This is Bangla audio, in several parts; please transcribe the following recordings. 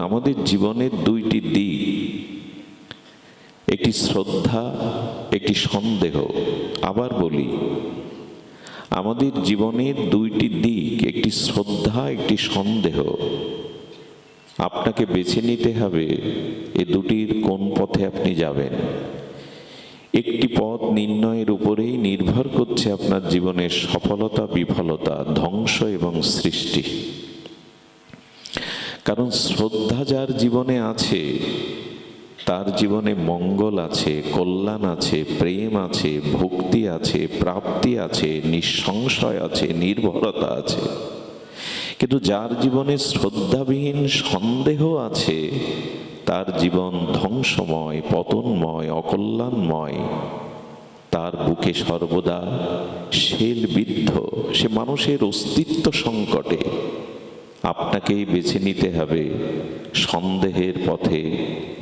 আমাদের জীবনের দুইটি দিক, একটি শ্রদ্ধা, একটি সন্দেহ। আবার বলি, আমাদের জীবনের দুইটি দিক, একটি শ্রদ্ধা, একটি সন্দেহ। আপনাকে বেছে নিতে হবে এ দুটির কোন পথে আপনি যাবেন। একটি পথ নির্ণয়ের উপরেই নির্ভর করছে আপনার জীবনের সফলতা, বিফলতা, ধ্বংস এবং সৃষ্টি। কারণ শ্রদ্ধা যার জীবনে আছে, তার জীবনে মঙ্গল আছে, কল্যাণ আছে, প্রেম আছে, ভক্তি আছে, প্রাপ্তি আছে, নিঃসংশয় আছে, নির্ভরতা আছে। কিন্তু যার জীবনে শ্রদ্ধাবিহীন সন্দেহ আছে, তার জীবন ধ্বংসময়, পতনময়, অকল্যাণময়। তার বুকে সর্বদা শেলবিদ্ধ, সে মানুষের অস্তিত্ব সংকটে। আপনাকেই বেছে নিতে হবে সন্দেহের পথে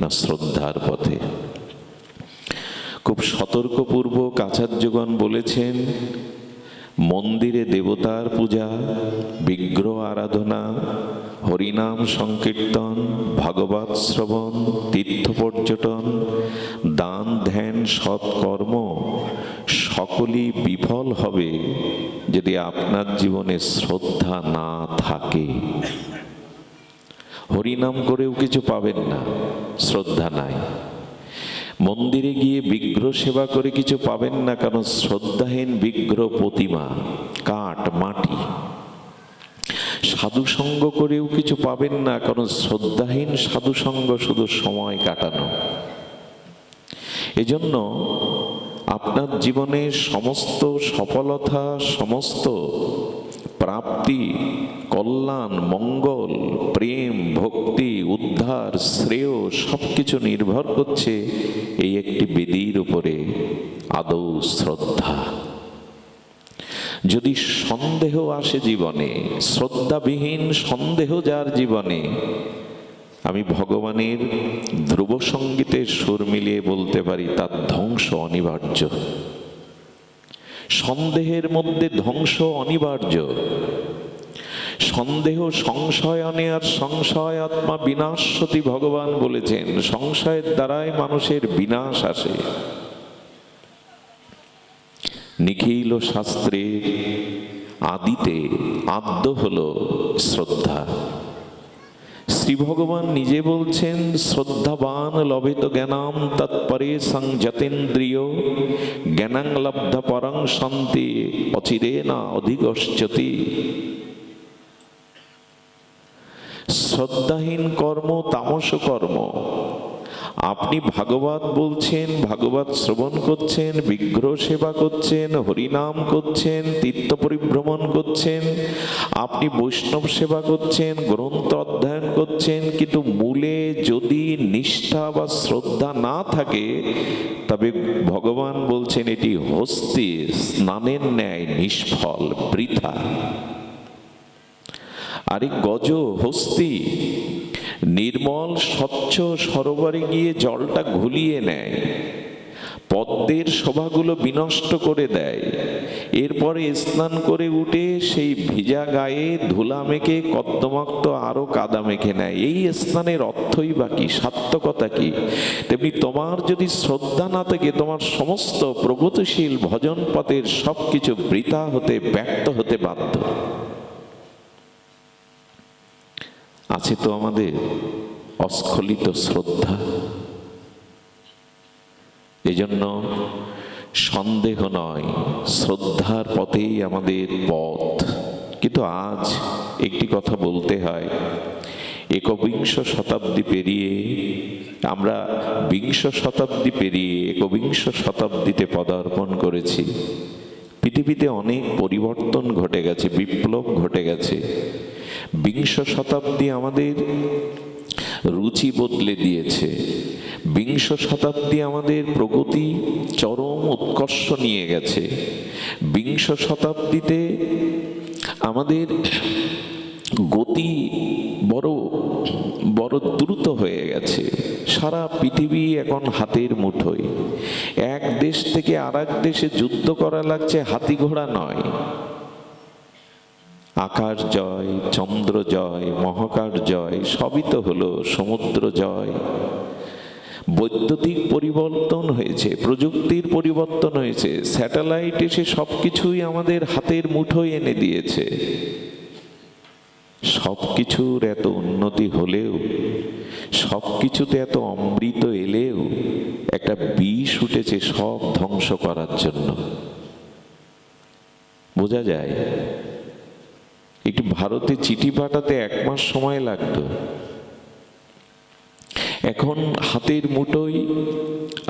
না শ্রদ্ধার পথে। খুব সতর্কপূর্বক আচার্যগণ বলেছেন, মন্দিরে দেবতার পূজা, বিগ্রহ আরাধনা, হরিনাম সংকীর্তন, ভাগবত শ্রবণ, তীর্থ পর্যটন, দান ধ্যান, সৎকর্ম সকলই বিফল হবে যদি আপনার জীবনে শ্রদ্ধা না থাকে। হরিনাম করেও কিছু পাবেন না, শ্রদ্ধা নাই। মন্দিরে গিয়ে বিগ্রহ সেবা করে কিছু পাবেন না, কারণ শ্রদ্ধাহীন বিগ্রহ প্রতিমা, কাঠ, মাটি। সাধুসঙ্গ করেও কিছু পাবেন না, কারণ শ্রদ্ধাহীন সাধুসঙ্গ শুধু সময় কাটানো। এজন্য আপনার জীবনের সমস্ত সফলতা, সমস্ত প্রাপ্তি, কল্যাণ, মঙ্গল, প্রেম, ভক্তি, উদ্ধার, শ্রেয় সবকিছু নির্ভর করছে এই একটি বেদির উপরে, আদৌ শ্রদ্ধা। যদি সন্দেহ আসে জীবনে, শ্রদ্ধাবিহীন সন্দেহ যার জীবনে, আমি ভগবানের ধ্রুব সঙ্গীতের সুর মিলিয়ে বলতে পারি, তার ধ্বংস অনিবার্য। সন্দেহের মধ্যে ধ্বংস অনিবার্য। সন্দেহ সংশয়নে আর সংশয় আত্মা বিনাশতি, ভগবান বলেছেন। সংশয়ের দ্বারাই মানুষের বিনাশ আসে। নিখিল শাস্ত্রের আদিতে আদ্য হলো শ্রদ্ধা। শ্রী ভগবান নিজে বলছেন, শ্রদ্ধাবান লভেত জ্ঞানাম তৎপরে সংযতেন্দ্রিয়, জ্ঞানাং লব্ধ পরং শান্তি অচিরেনা অধিগচ্ছতি। শ্রদ্ধাহীন কর্ম তামস কর্ম। আপনি ভাগবত বলছেন, ভাগবত শ্রবণ করছেন, বিগ্রহ সেবা করছেন, হরিনাম করছেন, তীর্থ পরিভ্রমণ করছেন, আপনি বৈষ্ণব সেবা করছেন, গ্রন্থ অধ্যয়ন করছেন, কিন্তু মূলে যদি নিষ্ঠা বা শ্রদ্ধা না থাকে, তবে ভগবান বলছেন এটি হস্তি স্নানের ন্যায় নিষ্ফল, বৃথা। আরে গজ, হস্তি নির্মল স্বচ্ছ সরোবরে গিয়ে জলটা ঘুলিয়ে নেয়, পদ্মের শোভাগুলো বিনষ্ট করে দেয়, এরপরে স্নান করে উঠে সেই ভিজা গায়ে ধুলা মেখে কদ্দমাক্ত আরো কাদা মেখে নেয়। এই স্নানের অর্থই বা কি, সার্থকতা কি? তেমনি তোমার যদি শ্রদ্ধা না থাকে, তোমার সমস্ত প্রগতিশীল ভজন পথের সবকিছু বৃথা হতে, ব্যর্থ হতে বাধ্য। আছে তো আমাদের অস্খলিত শ্রদ্ধা। এজন্য সন্দেহ নয়, শ্রদ্ধার পথেই আমাদের পথ। কিন্তু আজ একটি কথা বলতে হয়, একবিংশ শতাব্দী পেরিয়ে আমরা বিংশ শতাব্দী পেরিয়ে একবিংশ শতাব্দীতে পদার্পণ করেছি। পৃথিবীতে অনেক পরিবর্তন ঘটে গেছে, বিপ্লব ঘটে গেছে। বিংশ শতাব্দী আমাদের রুচি বদলে দিয়েছে। বিংশ শতাব্দী আমাদের প্রগতি চরম উৎকর্ষ নিয়ে গেছে। বিংশ শতাব্দীতে আমাদের গতি বড় বড় দ্রুত হয়ে গেছে। সারা পৃথিবী এখন হাতের মুঠোয়। এক দেশ থেকে আর এক দেশে যুদ্ধ করা লাগছে, হাতি ঘোড়া নয়। আকাশ জয়, চন্দ্র জয়, মহাকাশ জয়, সবই তো হলো, সমুদ্র জয়। বৈদ্যুতিক পরিবর্তন হয়েছে, প্রযুক্তির পরিবর্তন হয়েছে, স্যাটেলাইট এসে সবকিছুই আমাদের হাতের মুঠোয় এনে দিয়েছে। সবকিছুর এত উন্নতি হলেও, সবকিছুতে এত অমৃত এলেও একটা বিষ উঠেছে সব ধ্বংস করার জন্য। বোঝা যায়? একটু ভারতে চিঠি পাঠাতে 1 মাস সময় লাগতো, এখন হাতের মুঠোয়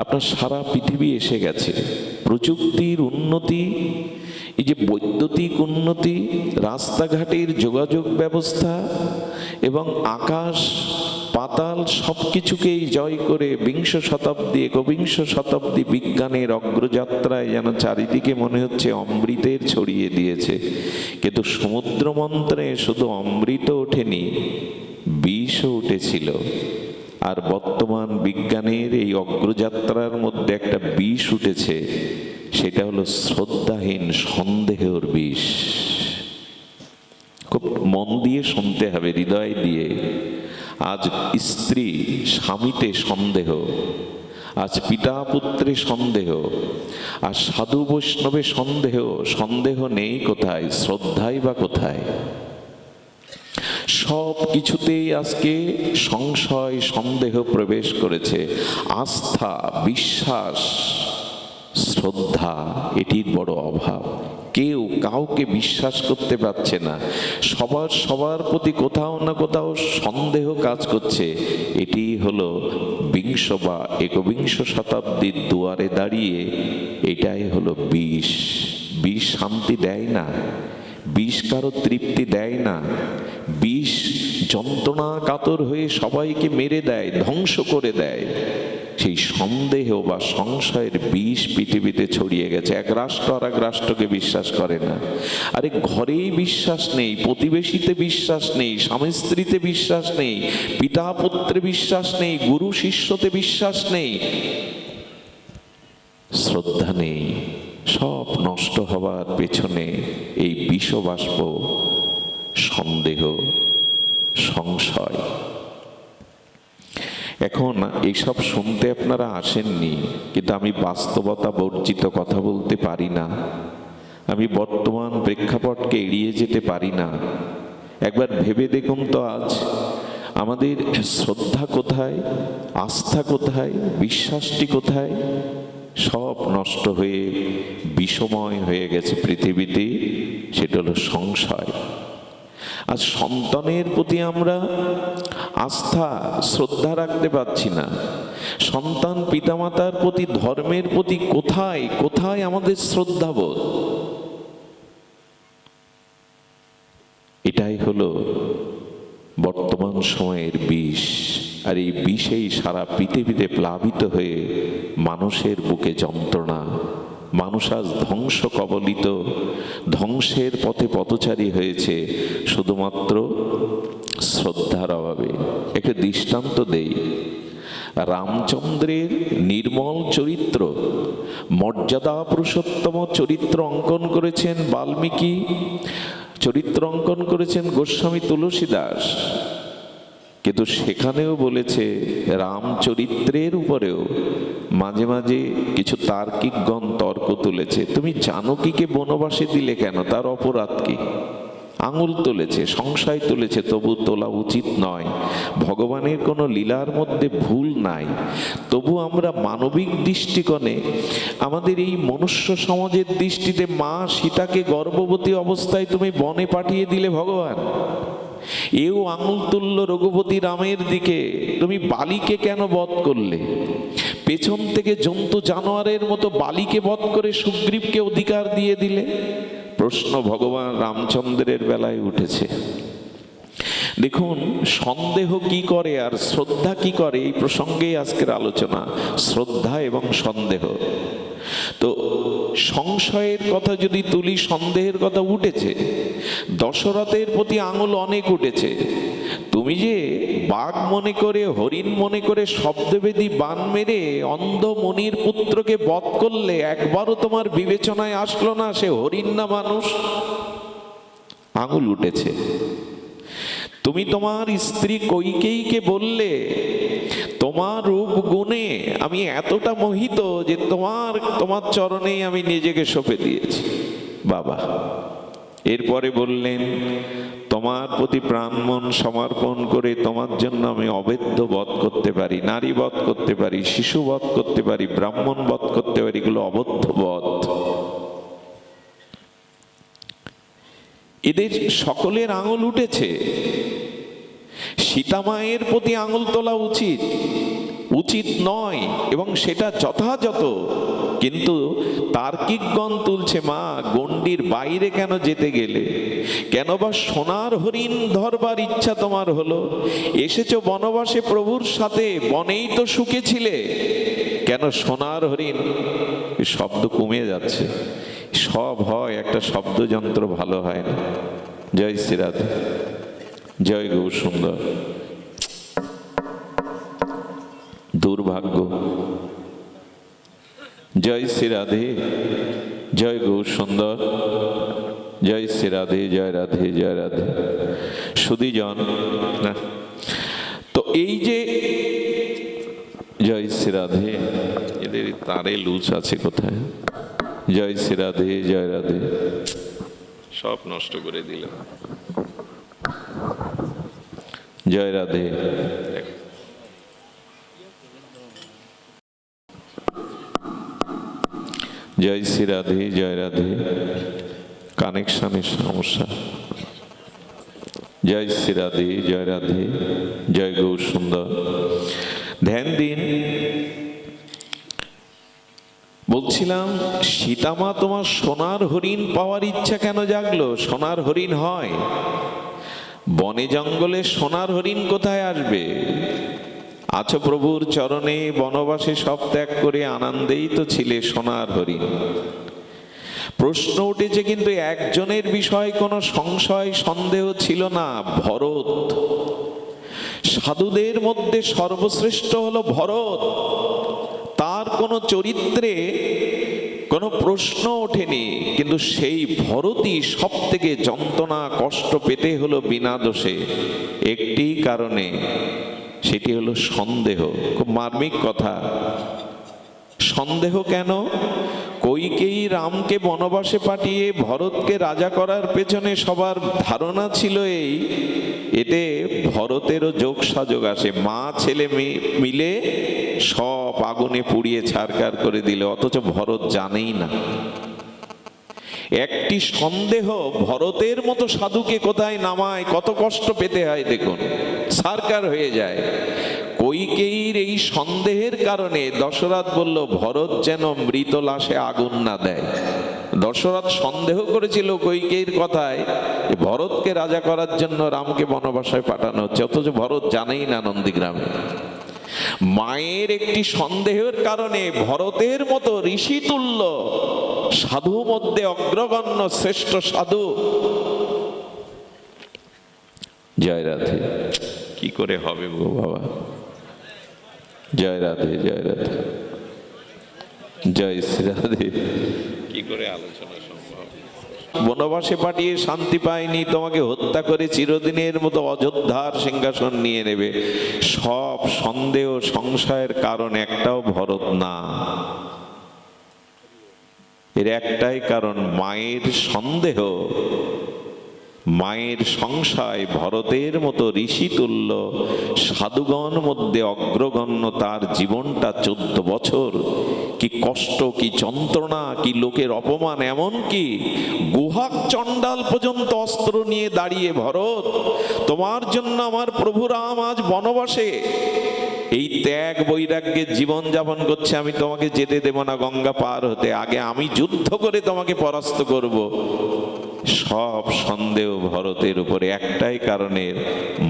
আপনার সারা পৃথিবী এসে গেছে। প্রযুক্তির উন্নতি, এই যে বৈদ্যুতিক উন্নতি, রাস্তাঘাটের যোগাযোগ ব্যবস্থা এবং আকাশ পাতাল সবকিছুকেই জয় করে বিংশ শতাব্দী, একবিংশ শতাব্দী বিজ্ঞানের অগ্রযাত্রায় যেন চারিদিকে মনে হচ্ছে অমৃতের ছড়িয়ে দিয়েছে। কিন্তু সমুদ্র মন্থনে শুধু অমৃত ওঠেনি, বিষও উঠেছিল। আর বর্তমান বিজ্ঞানের এই অগ্রযাত্রার মধ্যে একটা বিষ উঠেছে, সেটা হলো শ্রদ্ধাহীন সন্দেহের বিষ। খুব মন দিয়ে শুনতে হবে, হৃদয় দিয়ে। আজ স্ত্রী স্বামীতে সন্দেহ, আজ পিতা পুত্রে সন্দেহ, আর সাধু বৈষ্ণবে সন্দেহ। সন্দেহ নেই কোথায়, শ্রদ্ধাই বা কোথায়? সব কিছুতেই আজকে সংশয় সন্দেহ প্রবেশ করেছে। আস্থা, বিশ্বাস, শ্রদ্ধা, এটির বড় অভাব। কেউ কাউকে বিশ্বাস করতে পারছে না, সবার প্রতি কোথাও না কোথাও সন্দেহ কাজ করছে। এটি হলো বিংশ বা একবিংশ শতাব্দীর দুয়ারে দাঁড়িয়ে এটাই হলো বিষ। বিষ শান্তি দেয় না, বিষ কারো তৃপ্তি দেয় না, বিষ যন্ত্রণা কাতর হয়ে সবাইকে মেরে দেয়, ধ্বংস করে দেয়। সেই সন্দেহ বা সংশয়ের বিষ পৃথিবীতে ছড়িয়ে গেছে। এক রাষ্ট্র আর এক রাষ্ট্রকে বিশ্বাস করে না। আরে ঘরেই বিশ্বাস নেই, প্রতিবেশীতে বিশ্বাস নেই, স্বামী স্ত্রীতে বিশ্বাস নেই, পিতা পুত্রে বিশ্বাস নেই, গুরু শিষ্যতে বিশ্বাস নেই, শ্রদ্ধা নেই। সব নষ্ট হওয়ার পেছনে এই বিষবাষ্প, সন্দেহ, সংশয়। এখন এইসব শুনতে আপনারা আসেননি, কিন্তু আমি বাস্তবতা বর্জিত কথা বলতে পারি না। আমি বর্তমান প্রেক্ষাপটকে এড়িয়ে যেতে পারি না। একবার ভেবে দেখুন তো, আজ আমাদের শ্রদ্ধা কোথায়, আস্থা কোথায়, বিশ্বাসটি কোথায়? সব নষ্ট হয়ে বিষময় হয়ে গেছে পৃথিবীতে। সেটা হলো সংশয়। আর সন্তানের প্রতি আমরা আস্থা শ্রদ্ধা রাখতে পারছি না। সন্তান পিতামাতার প্রতি, ধর্মের প্রতি কোথায় কোথায় আমাদের শ্রদ্ধাবোধ? এটাই হলো বর্তমান সময়ের বিষ। আর এই বিষেই সারা পৃথিবীতে প্লাবিত হয়ে মানুষের বুকে যন্ত্রণা। মানুষ আজ ধ্বংস কবলিত, ধ্বংসের পথে পথচারী হয়েছে শুধুমাত্র শ্রদ্ধার অভাবে। একটা দৃষ্টান্ত দেই। রামচন্দ্রের নির্মল চরিত্র, মর্যাদা পুরুষোত্তম চরিত্র অঙ্কন করেছেন বাল্মীকি, চরিত্র অঙ্কন করেছেন গোস্বামী তুলসীদাস। কিন্তু সেখানেও বলেছে, রামচরিত্রের উপরেও মাঝে মাঝে কিছু তার্কিকগণ তর্ক তুলেছে, তুমি জানকীকে বনবাসে দিলে কেন, তার অপরাধ কি? আঙুল তুলেছে, সংশয় তুলেছে, তবু তোলা উচিত নয়। ভগবানের কোনো লীলার মধ্যে ভুল নাই। তবু আমরা মানবিক দৃষ্টিকোণে, আমাদের এই মনুষ্য সমাজের দৃষ্টিতে, মা সীতাকে গর্ভবতী অবস্থায় তুমি বনে পাঠিয়ে দিলে ভগবান। এও আঙুল তুলল রঘুপতি রামের দিকে, তুমি বালিকে কেন বধ করলে? পেছন থেকে জন্তু জানোয়ারের মতো বালিকে বধ করে সুগ্রীবকে অধিকার দিয়ে দিলে। প্রশ্ন ভগবান রামচন্দ্রের বেলায় উঠেছে। দেখুন সন্দেহ কি করে আর শ্রদ্ধা কি করে, এই প্রসঙ্গেই আজকের আলোচনা, শ্রদ্ধা এবং সন্দেহ। তো সংশয়ের কথা যদি তুলি, সন্দেহের কথা উঠেছে। দশরথের প্রতি আঙুল অনেক উঠেছে। তুমি যে বাঘ মনে করে, হরিণ মনে করে শব্দবেদী বান মেরে অন্ধ মনির পুত্রকে বধ করলে, একবারও তোমার বিবেচনায় আসলো না সে হরিণ না মানুষ? আঙুল উঠেছে। তুমি তোমার স্ত্রী কইকেয়ীকে বললে, তোমার রূপ গুণে আমি এতটা মোহিত যে তোমার চরণেই আমি নিজেকে সঁপে দিয়েছি। বাবা, এরপরে বললেন, তোমার প্রতি প্রাণ মন সমর্পণ করে তোমার জন্য আমি অবেদ্য বধ করতে পারি, নারী বধ করতে পারি, শিশু বধ করতে পারি, ব্রাহ্মণ বধ করতে পারি, এগুলো অবদ্ধ বধ। এদের সকলের আঙুল উঠেছে। সীতা মায়ের প্রতি আঙুল তোলা উচিত নয়, এবং সেটা যথাযথ। কিন্তু তার্কিকগণ তুলছে, মা গণ্ডির বাইরে কেন যেতে গেলে? কেন বা সোনার হরিণ ধরবার ইচ্ছা তোমার হলো? এসেছো বনবাসে প্রভুর সাথে, বনেই তো সুখে ছিলে, কেন সোনার হরিণ? শব্দ কমে যাচ্ছে, সব হয়, একটা শব্দযন্ত্র ভালো হয় না। জয় শ্রী রাধে, জয় গৌর সুন্দর। দুর্ভাগ্য। জয় শ্রী রাধে, জয় গৌর সুন্দর, জয় শ্রী রাধে, জয় রাধে, জয় রাধে। সুধীজন না তো এই যে জয় শ্রী রাধে, এদের তারে লুচ আছে কোথায়? জয় শ্রী রাধে, জয় রাধে, সব নষ্ট করে দিল। জয় রাধে। জয় শ্রী রাধে, জয় রাধে। কানেকশনের সমস্যা। জয় শ্রী রাধে, জয় রাধে, জয় গৌর সুন্দর। ধ্যান দিন। বলছিলাম, সীতামা তোমার সোনার হরিণ পাওয়ার ইচ্ছা কেন জাগলো? সোনার হরিণ হয়? বনে জঙ্গলে সোনার হরিণ কোথায় আসবে? আছো প্রভুর চরণে, বনবাসে সব ত্যাগ করে আনন্দেই তো ছিলে সোনার হরিণ। প্রশ্ন উঠেছে, কিন্তু একজনের বিষয়ে কোনো সংশয় সন্দেহ ছিল না, ভরত। সাধুদের মধ্যে সর্বশ্রেষ্ঠ হলো ভরত। তার কোনো চরিত্রে কোনো প্রশ্ন ওঠেনি, কিন্তু সেই ভরতই সব থেকে যন্ত্রণা কষ্ট পেতে হলো বিনা দোষে, একটি কারণে, সেটি হলো সন্দেহ। খুব মার্মিক কথা। সন্দেহ কেন? কইকেয়ী রামকে বনবাসে পাঠিয়ে ভরতকে রাজা করার পেছনে সবার ধারণা ছিল এতে ভরতেরও যোগ সাযোগ আসে। মা ছেলে মিলে সব আগুনে পুড়িয়ে ছারখার করে দিল, অথচ ভরত জানেই না। একটি সন্দেহ ভরতের মতো সাধুকে কোথায় নামায়, কত কষ্ট পেতে হয় দেখুন, ছারখার হয়ে যায়। কইকেয়ীর এই সন্দেহের কারণে দশরথ বলল, ভরত যেন মৃত লাশে আগুন না দেয়। দশরথ সন্দেহ করেছিল কইকেয়ীর কথায়, ভরতকে রাজা করার জন্য রামকে বনবাসে পাঠানো হচ্ছে, অথচ ভরত জানেই না নন্দীগ্রামে। মায়ের একটি সন্দেহের কারণে ভরতের মতো ঋষি তুল্য সাধু মধ্যে অগ্রগণ্য শ্রেষ্ঠ সাধু। জয় রাধে। কি করে হবে গো বাবা? জয় রাধে, জয় রাধে, জয় শ্রী রাধে। কি করে আলোচনা সম্ভব? বনবাসে পাঠিয়ে শান্তি পায়নি, তোমাকে হত্যা করে চিরদিনের মতো অযোধ্যার সিংহাসন নিয়ে নেবে। সব সন্দেহ সংশয়ের কারণ একটাও ভরত না। এর একটাই কারণ, মায়ের সন্দেহ, মায়ের সংশয়। ভরতের মতো ঋষি তুল্য সাধুগণ মধ্যে অগ্রগণ্য তার জীবনটা 14 বছর। কি কষ্ট, কি যন্ত্রণা, কি লোকের অপমান, এমন কি গুহাক চণ্ডাল পর্যন্ত অস্ত্র নিয়ে দাঁড়িয়ে, ভরত তোমার জন্য আমার প্রভু রাম আজ বনবাসে এই ত্যাগ বৈরাগ্যের জীবন যাপন করছে, আমি তোমাকে যেতে দেব না গঙ্গা পার হতে, আগে আমি যুদ্ধ করে তোমাকে পরাস্ত করব। সব সন্দেহ ভরতের উপরে, একটাই কারণের,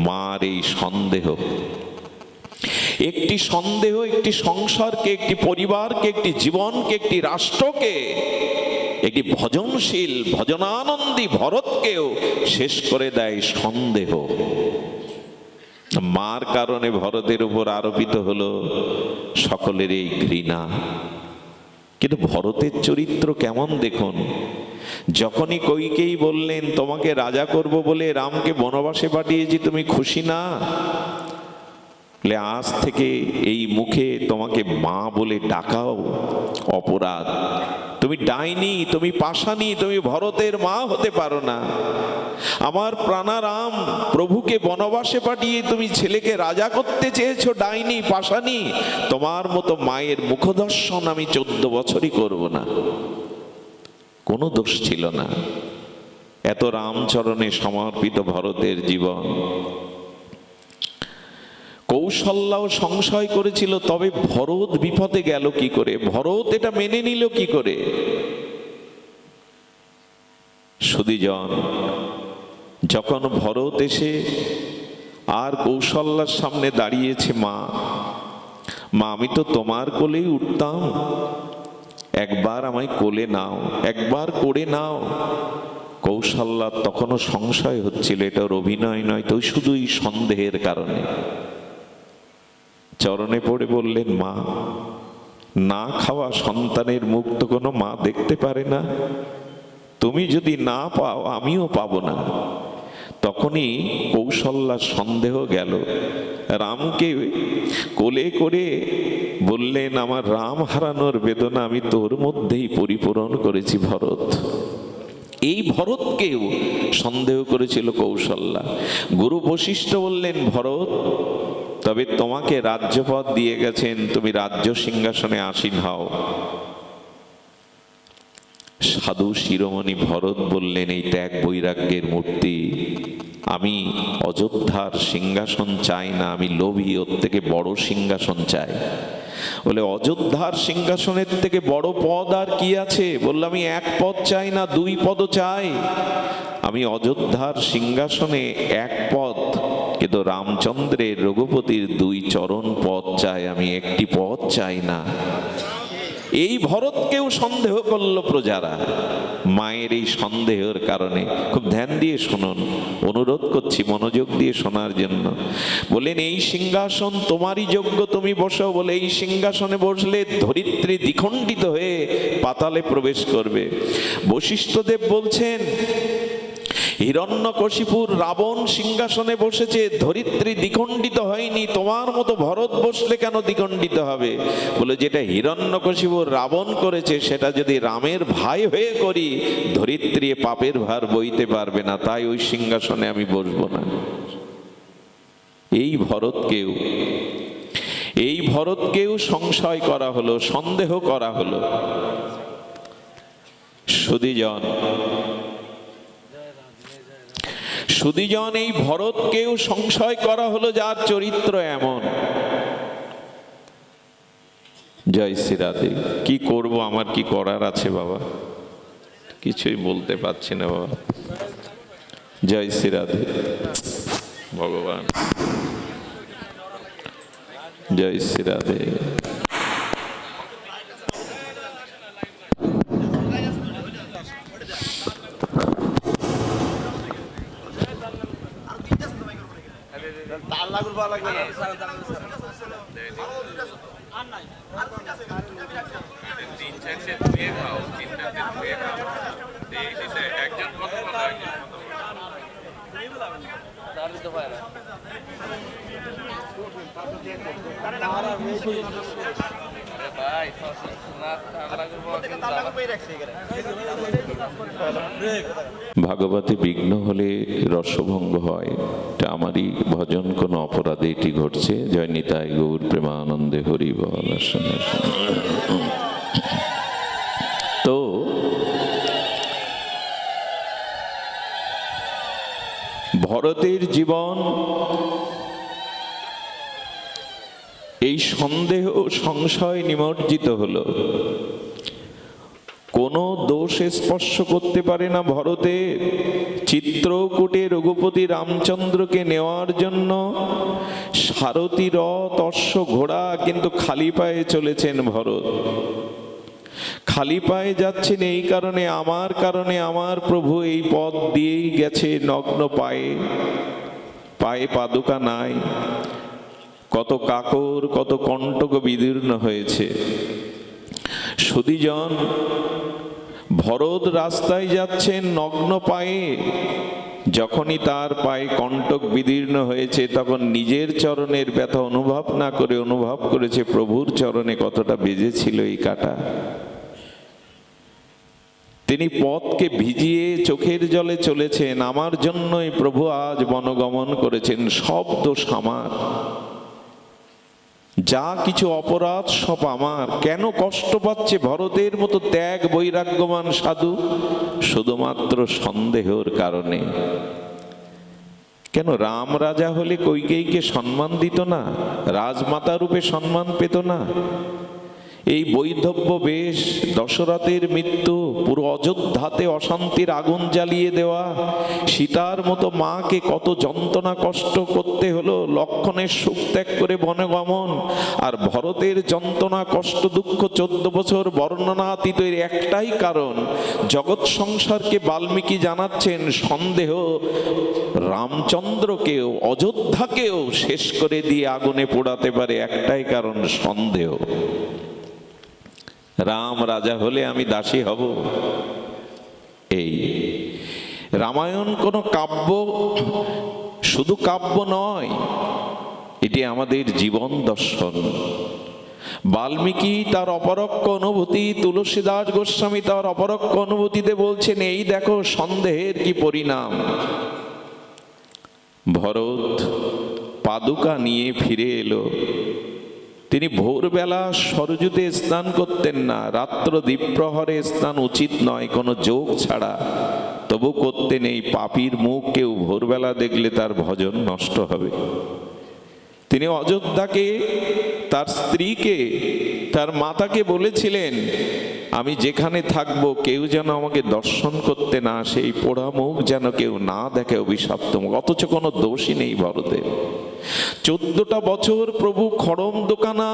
মার এই সন্দেহ। একটি সন্দেহ একটি সংসারকে, একটি পরিবারকে, একটি জীবনকে, একটি রাষ্ট্রকে, একটি ভজনশীল ভজনানন্দী ভরতকেও শেষ করে দেয় সন্দেহ। মার কারণে ভরতের উপর আরোপিত হলো সকলের এই ঘৃণা। কিন্তু ভরতের চরিত্র কেমন দেখুন। যখনই কইকেয়ী বললেন তোমাকে রাজা করব বলে রামকে বনবাসে পাঠিয়েছি, তুমি খুশি না? আজ থেকে এই মুখে তোমাকে মা বলে ডাকাও অপরাধ। তুমি ডাইনি, তুমি পাষাণী, তুমি ভরতের মা হতে পারো না। আমার প্রাণারাম প্রভুকে বনবাসে পাঠিয়ে তুমি ছেলেকে রাজা করতে চেয়েছো, ডাইনি, পাষাণী। তোমার মতো মায়ের মুখদর্শন আমি 14 বছরই করব না। কোনো দোষ ছিল না, এত রামচরণে সমর্পিত ভরতের জীবন। কৌশল্যাও সংশয় করেছিল, তবে ভরত বিপদে গেল কি করে, ভরত এটা মেনে নিল কি করে? সুধীজন, যখন ভরত এসে আর কৌশল্যার সামনে দাঁড়িয়েছে, মা আমি তো তোমার কোলেই উঠতাম, একবার আমায় কোলে নাও, একবার করে নাও। কৌশল্যার তখনও সংশয় হচ্ছিল, এটার অভিনয় নয় তো, শুধুই সন্দেহের কারণে। চরণে পড়ে বললেন, মা, না খাওয়া সন্তানের মুখ তো কোনো মা দেখতে পারে না, তুমি যদি না পাও আমিও পাবো না। তখনই কৌশল্যার সন্দেহ গেল, রামকে কোলে করে বললেন, আমার রাম হারানোর বেদনা আমি তোর মধ্যেই পরিপূরণ করেছি ভরত। এই ভরতকেও সন্দেহ করেছিল কৌশল্যা। গুরু বশিষ্ঠ বললেন, ভরত, তবে তোমাকে রাজ্যপদ দিয়ে গেছেন, তুমি রাজ্য সিংহাসনে আসীন হও। সাধু শিরোমণি ভরত বললেন, এই ত্যাগ বৈরাগ্যের মূর্তি, আমি অযোধ্যার সিংহাসন চাই না, আমি লোভী, ওর থেকে বড় সিংহাসন চাই। বলে, অযোধ্যার সিংহাসনের থেকে বড় পদ আর কি আছে? বলল, আমি 1 পদ চাই না, 2 পদও চাই। আমি অযোধ্যার সিংহাসনে 1 পদ, কিন্তু রামচন্দ্রের রঘুপতির 2 চরণ পদ চাই, আমি 1টি পদ চাই না। এই ভরতকেও সন্দেহ করলো প্রজারা, মায়ের এই সন্দেহের কারণে। খুব ধ্যান দিয়ে শুনুন, অনুরোধ করছি মনোযোগ দিয়ে শোনার জন্য। বলেন, এই সিংহাসন তোমারই যোগ্য, তুমি বসো। বলে, এই সিংহাসনে বসলে ধরিত্রী দ্বিখণ্ডিত হয়ে পাতালে প্রবেশ করবে। বশিষ্ঠদেব বলছেন, হিরণ্যকশিপুর রাবণ সিংহাসনে বসেছে, ধরিত্রী দ্বিখণ্ডিত হয়নি, তোমার মতো ভরত বসলে কেন দ্বিখণ্ডিত হবে? বলে, যেটা হিরণ্যকশিপুর রাবণ করেছে সেটা যদি রামের ভাই হয়ে করি, ধরিত্রী পাপের ভার বইতে পারবে না, তাই ওই সিংহাসনে আমি বসবো না। এই ভরতকেও সংশয় করা হলো, সন্দেহ করা হলো। সুধীজন, এই ভরতকেও সংশয় করা হলো, যার চরিত্র এমন। জয় শ্রী রাধে। কি করব, আমার কি করার আছে বাবা? কিছুই বলতে পারছি না বাবা। জয় শ্রী রাধে। ভগবান, জয় শ্রী রাধে। ভাগবতে বিঘ্ন হলে রসভঙ্গ হয়, এটা আমারই ভজন, কোনো অপরাধে এটি ঘটছে। জয় নিতাই গৌর প্রেমানন্দে হরি বল। তো ভরতের জীবন এই সন্দেহ সংশয় নিমজ্জিত হলো। কোনো দোষ স্পর্শ করতে পারে না ভরতের। চিত্রকূটে রঘুপতি রামচন্দ্রকে নেওয়ার জন্য সারথী রথ, অশ্ব, ঘোড়া, কিন্তু খালি পায়ে চলেছেন ভরত। খালি পায়ে যাচ্ছেন এই কারণে, আমার প্রভু এই পথ দিয়েই গেছে নগ্ন পায়ে, পায়ে পাদুকা নাই। কত কাকর, কত কণ্টক বিদীর্ণ হয়েছে। সুধীজন, ভরত রাস্তায় যাচ্ছেন নগ্ন পায়ে, যখনই তার পায়ে কণ্টক বিদীর্ণ হয়েছে তখন নিজের চরণের ব্যথা অনুভব না করে অনুভব করেছে প্রভুর চরণে কতটা বেজেছিল এই কাঁটা। তিনি পথকে ভিজিয়ে চোখের জলে চলেছেন, আমার জন্যই প্রভু আজ বনগমন করেছেন, সব দোষ আমার, যা কিছু অপরাধ সব আমার। কেন কষ্ট পাচ্ছে ভরতের মতো ত্যাগ বৈরাগ্যবান সাধু? শুধুমাত্র সন্দেহের কারণে। কেন রাম রাজা হলে কইকেয়ীকে সম্মান দিত না? রাজমাতা রূপে সম্মান পেত না? এই বৈধব্য বেশ, দশরথের মৃত্যু, পুরো অযোধ্যাতে অশান্তির আগুন জ্বালিয়ে দেওয়া, সীতার মতো মাকে কত যন্ত্রণা কষ্ট করতে হলো, লক্ষণের সুখ ত্যাগ করে বনগমন, আর ভরতের যন্ত্রণা কষ্ট দুঃখ 14 বছর বর্ণনাতীত। এর একটাই কারণ, জগৎ সংসারকে বাল্মীকি জানাচ্ছেন সন্দেহ রামচন্দ্রকেও অযোধ্যাকেও শেষ করে দিয়ে আগুনে পোড়াতে পারে, একটাই কারণ সন্দেহ। রাম রাজা হলে আমি দাসী হব। এই রামায়ণ কোনো কাব্য, শুধু কাব্য নয়, এটি আমাদের জীবন দর্শন। বাল্মীকি তার অপরোক্ষ অনুভূতি, তুলসীদাস গোস্বামী তার অপরোক্ষ অনুভূতিতে বলছেন, এই দেখো সন্দেহের কি পরিণাম। ভরত পাদুকা নিয়ে ফিরে এলো। তিনি ভোরবেলা সরযূতে স্নান করতেন না, রাত্র দ্বীপ্রহরে স্নান উচিত নয় কোনো যোগ ছাড়া, তবু করতেন। এই পাপীর মুখ কেউ ভোরবেলা দেখলে তার ভজন নষ্ট হবে। তিনি অযোধ্যাকে, তার স্ত্রীকে, তার মাতাকে বলেছিলেন, আমি যেখানে থাকবো কেউ যেন আমাকে দর্শন করতে না আসে, এই পোড়া মুখ যেন কেউ না দেখে, অভিশপ্ত মুখ। অথচ কোনো দোষই নেই ভরতের। 14টা বছর প্রভু খড়ম দোকানা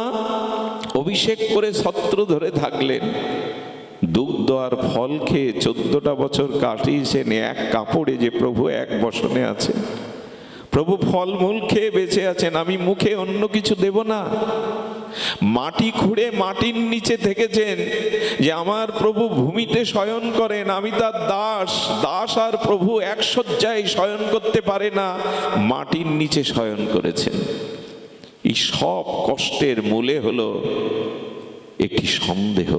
অভিষেক করে ছত্র ধরে থাকলেন, দুগ্ধ আর ফল খেয়ে 14টা বছর কাটিয়েছেন এক কাপড়ে, যে প্রভু এক বসনে আছে। প্রভু ফলমূল খেয়ে বেঁচে আছেন, আমি মুখে অন্য কিছু দেব না। মাটি খুঁড়ে মাটির নিচে থেকেছেন, যে আমার প্রভু ভূমিতে শয়ন করেন, আমি তার দাস। দাস আর প্রভু এক শয্যায় শয়ন করতে পারে না, মাটির নিচে শয়ন করেছেন। এই সব কষ্টের মূলে হলো একটি সন্দেহ।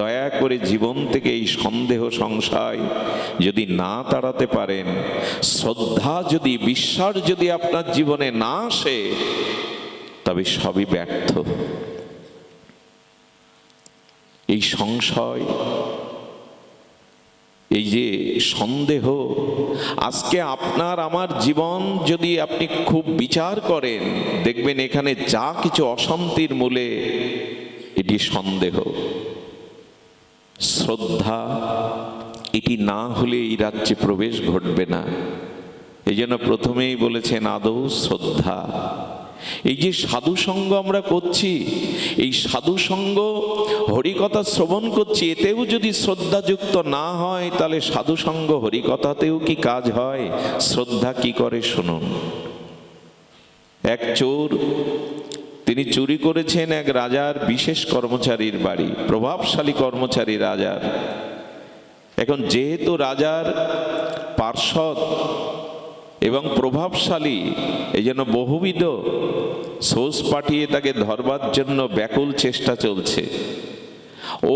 দয়া করে জীবন থেকে এই সন্দেহ সংশয় যদি না তাড়াতে পারেন, শ্রদ্ধা যদি, বিশ্বাস যদি আপনার জীবনে না আসে, তবে সবই ব্যর্থ। এই সংশয়, এই যে সন্দেহ, আজকে আপনার আমার জীবন যদি আপনি খুব বিচার করেন, দেখবেন এখানে যা কিছু অশান্তির মূলে এটি সন্দেহ। শ্রদ্ধা এটি না হলে এই রাজ্যে প্রবেশ ঘটবে না। এই জন্য প্রথমেই বলেছেন আদৌ শ্রদ্ধা। এই যে সাধু সঙ্গ আমরা করছি, এই সাধু সঙ্গ, হরিকথা শ্রবণ করছি, এতেও যদি শ্রদ্ধাযুক্ত না হয়, তাহলে সাধু সঙ্গ হরিকথাতেও কি কাজ হয়? শ্রদ্ধা কি করে শুনুন। এক চোর, তিনি চুরি করেছেন এক রাজার বিশেষ কর্মচারীর বাড়ি, প্রভাবশালী কর্মচারী রাজার। এখন যেহেতু রাজার পার্ষদ এবং প্রভাবশালী, এই জন্য বহুবিধ সোর্স পাঠিয়ে তাকে ধরবার জন্য ব্যাকুল চেষ্টা চলছে।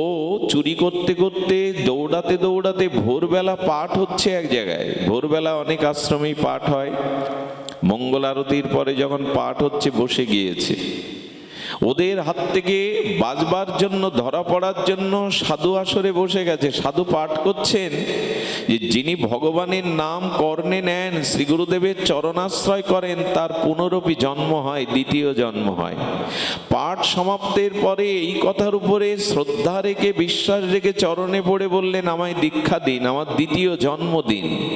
ও চুরি করতে করতে দৌড়াতে দৌড়াতে ভোরবেলা পাঠ হচ্ছে এক জায়গায়, ভোরবেলা অনেক আশ্রমেই পাঠ হয়, মঙ্গল আরতির পরে যখন পাঠ হচ্ছে বসে গিয়েছে। ওদের হাত থেকে বাঁচবার জন্য, ধরা পড়ার জন্য সাধু আসরে বসে গেছে। সাধু পাঠ করছেন যে যিনি ভগবানের নাম কর্ণে নেন, শ্রী গুরুদেবের চরণাশ্রয় করেন, তার পুনরপি জন্ম হয়, দ্বিতীয় জন্ম হয়। পাঠ সমাপ্তের পরে এই কথার উপরে শ্রদ্ধা রেখে, বিশ্বাস রেখে চরণে পড়ে বললেন, আমায় দীক্ষা দিন, আমার দ্বিতীয় জন্ম দিন।